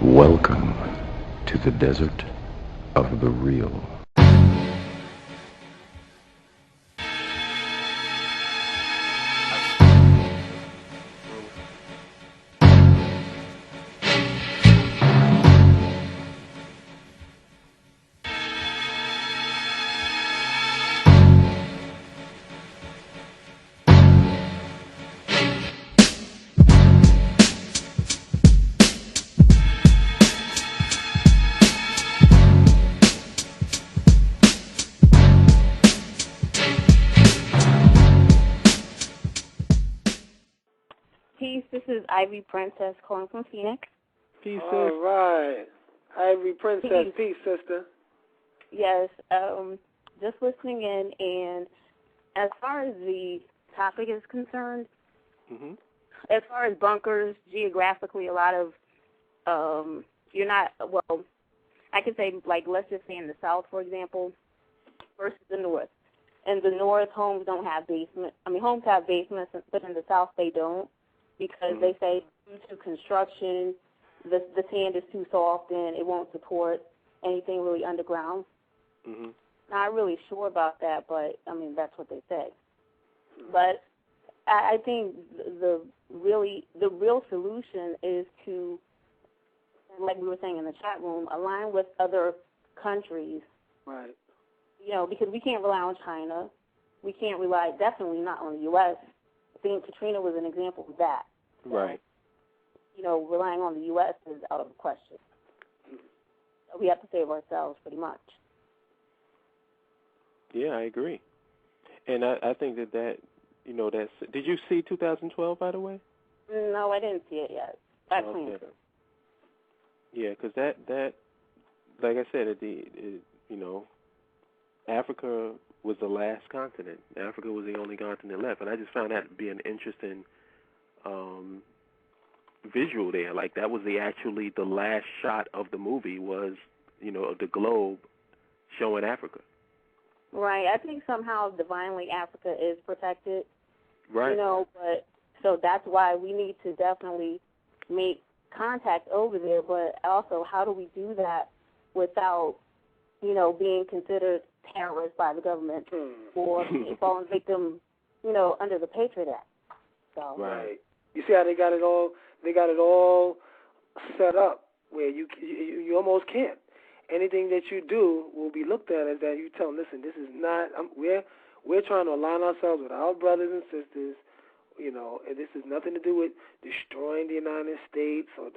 Welcome to the desert of the real. Peace, this is IvyPrincess calling from Phoenix. Peace, sis. All right. IvyPrincess, peace, sister. Yes, just listening in, and as far as the topic is concerned, as far as bunkers, geographically, a lot of, you're not, well, I could say, like, let's just say in the South, for example, versus the North. In the North, homes don't have basements. I mean, homes have basements, but in the South, they don't. Because they say due to construction, the sand is too soft and it won't support anything really underground. Not really sure about that, but, I mean, that's what they say. But I think the real solution is to, like we were saying in the chat room, align with other countries. Right. You know, because we can't rely on China. We can't rely, definitely not on the U.S. I think Katrina was an example of that. Right. You know, relying on the U.S. is out of the question. We have to save ourselves pretty much. Yeah, I agree. And I think that, you know, that's... Did you see 2012, by the way? No, I didn't see it yet. I planned to. Yeah, because that, like I said, you know, Africa was the last continent. Africa was the only continent left. And I just found that to be an interesting visual there. Like, that was actually the last shot of the movie was, you know, the globe showing Africa. Right. I think somehow divinely Africa is protected. Right. You know, but so that's why we need to definitely make contact over there. But also, how do we do that without, you know, being considered terrorists by the government or falling victim, you know, under the Patriot Act? So. Right. You see how they got it all? They got it all set up where you almost can't. Anything that you do will be looked at as that you tell them, listen, this is not. We're trying to align ourselves with our brothers and sisters. You know, and this has nothing to do with destroying the United States or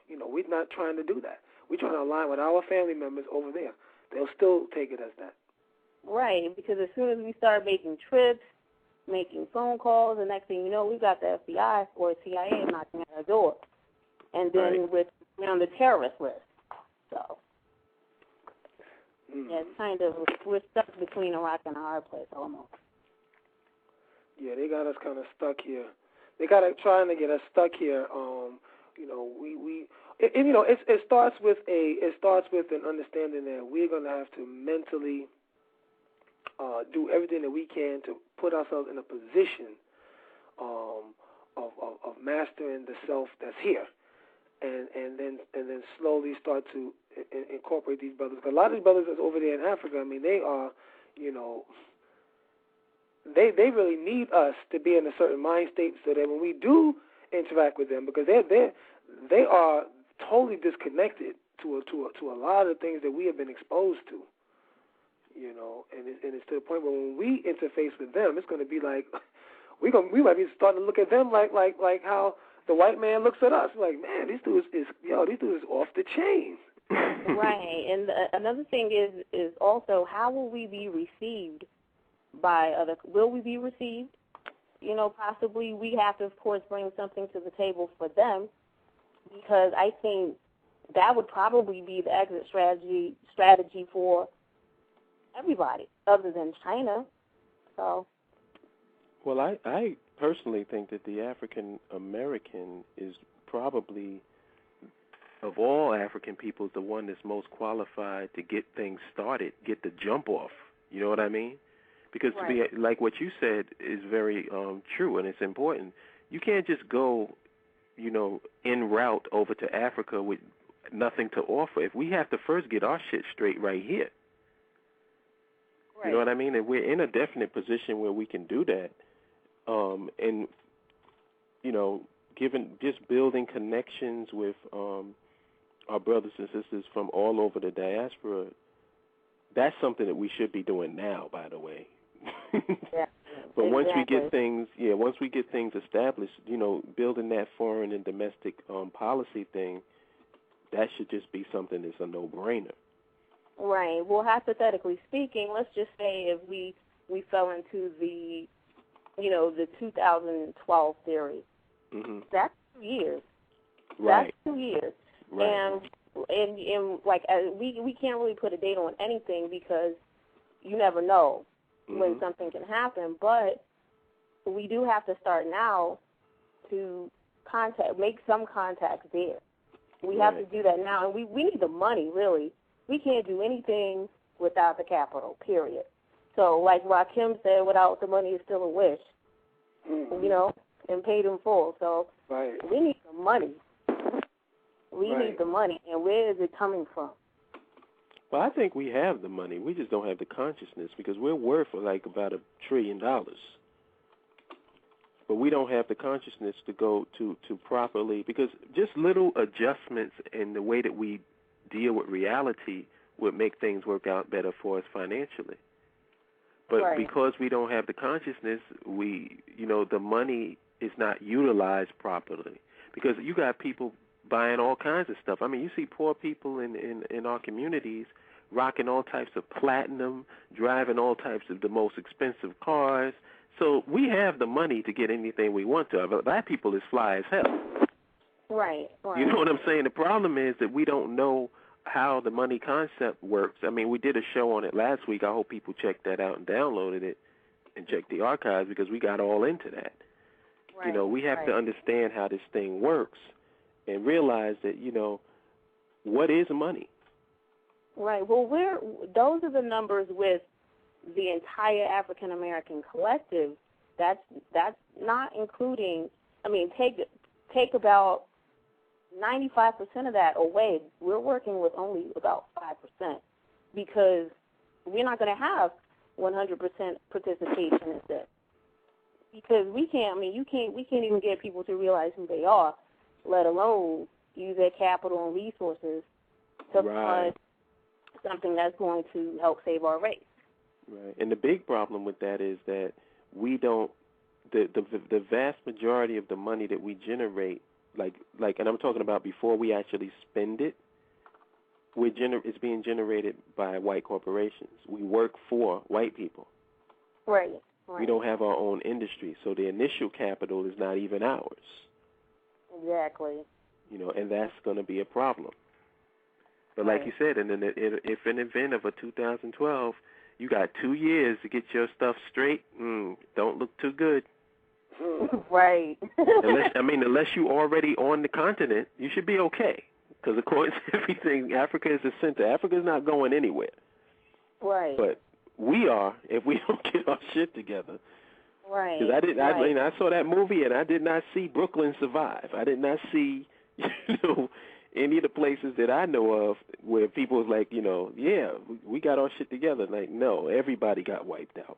you know, we're not trying to do that. We're trying to align with our family members over there. They'll still take it as that. Right, because as soon as we start making trips, making phone calls, the next thing you know, we've got the FBI or CIA knocking at our door. And then we're on the terrorist list. So, yeah, it's kind of, we're stuck between a rock and a hard place almost. Yeah, they got us kind of stuck here. They got us trying to get us stuck here. You know, you know, it starts with an understanding that we're going to have to mentally do everything that we can to put ourselves in a position of mastering the self that's here, and then slowly start to incorporate these brothers. Because a lot of these brothers that's over there in Africa, I mean, they are, you know, they really need us to be in a certain mind state so that when we do interact with them, because they are totally disconnected to a lot of things that we have been exposed to. You know, and it's to the point where when we interface with them, it's going to be like we might be starting to look at them like how the white man looks at us. Like, man, these dudes is off the chain. Right, and another thing is also how will we be received by other? Will we be received? You know, possibly we have to, of course, bring something to the table for them, because I think that would probably be the exit strategy for everybody other than China. So, well, I personally think that the African American is probably, of all African peoples, the one that's most qualified to get things started, get the jump off. You know what I mean? Because to be like what you said is very true, and it's important. You can't just go, you know, en route over to Africa with nothing to offer. If we have to first get our shit straight right here. Right. You know what I mean? And we're in a definite position where we can do that. And, you know, just building connections with our brothers and sisters from all over the diaspora, that's something that we should be doing now, by the way. Yeah. But exactly. once we get things established, you know, building that foreign and domestic policy thing, that should just be something that's a no-brainer. Right. Well, hypothetically speaking, let's just say if we fell into the 2012 theory, that's 2 years. Right. That's 2 years. Right. And like we can't really put a date on anything because you never know when something can happen. But we do have to start now to make some contacts there. We have to do that now, and we need the money, really. We can't do anything without the capital, period. So like Rakim said, without the money is still a wish, you know, and paid in full. So we need the money. We need the money, and where is it coming from? Well, I think we have the money. We just don't have the consciousness because we're worth like about $1 trillion. But we don't have the consciousness to go to properly, because just little adjustments in the way that we deal with reality would make things work out better for us financially. But because we don't have the consciousness, the money is not utilized properly. Because you got people buying all kinds of stuff. I mean, you see poor people in our communities rocking all types of platinum, driving all types of the most expensive cars. So we have the money to get anything we want to. But black people is fly as hell. Right. You know what I'm saying? The problem is that we don't know how the money concept works. I mean, we did a show on it last week. I hope people checked that out and downloaded it and checked the archives because we got all into that. Right. You know, we have to understand how this thing works and realize that, you know, what is money? Right. Well, those are the numbers with the entire African American collective. That's not including. I mean, take about 95% of that away. We're working with only about 5% because we're not going to have 100% participation in this. Because we can't. I mean, we can't even get people to realize who they are, let alone use their capital and resources to fund something that's going to help save our race. Right. And the big problem with that is that we don't, the vast majority of the money that we generate, like, and I'm talking about before we actually spend it, it's being generated by white corporations. We work for white people. Right. We don't have our own industry, so the initial capital is not even ours. Exactly. You know, and that's going to be a problem. But like you said, if an event of a 2012, you got 2 years to get your stuff straight, don't look too good. Right. Unless you're already on the continent, you should be okay. Because according to everything, Africa is the center. Africa is not going anywhere. Right. But we are if we don't get our shit together. Right. Because I saw that movie and I did not see Brooklyn survive. I did not see, any of the places that I know of where people was like, we got our shit together. Like, no, everybody got wiped out.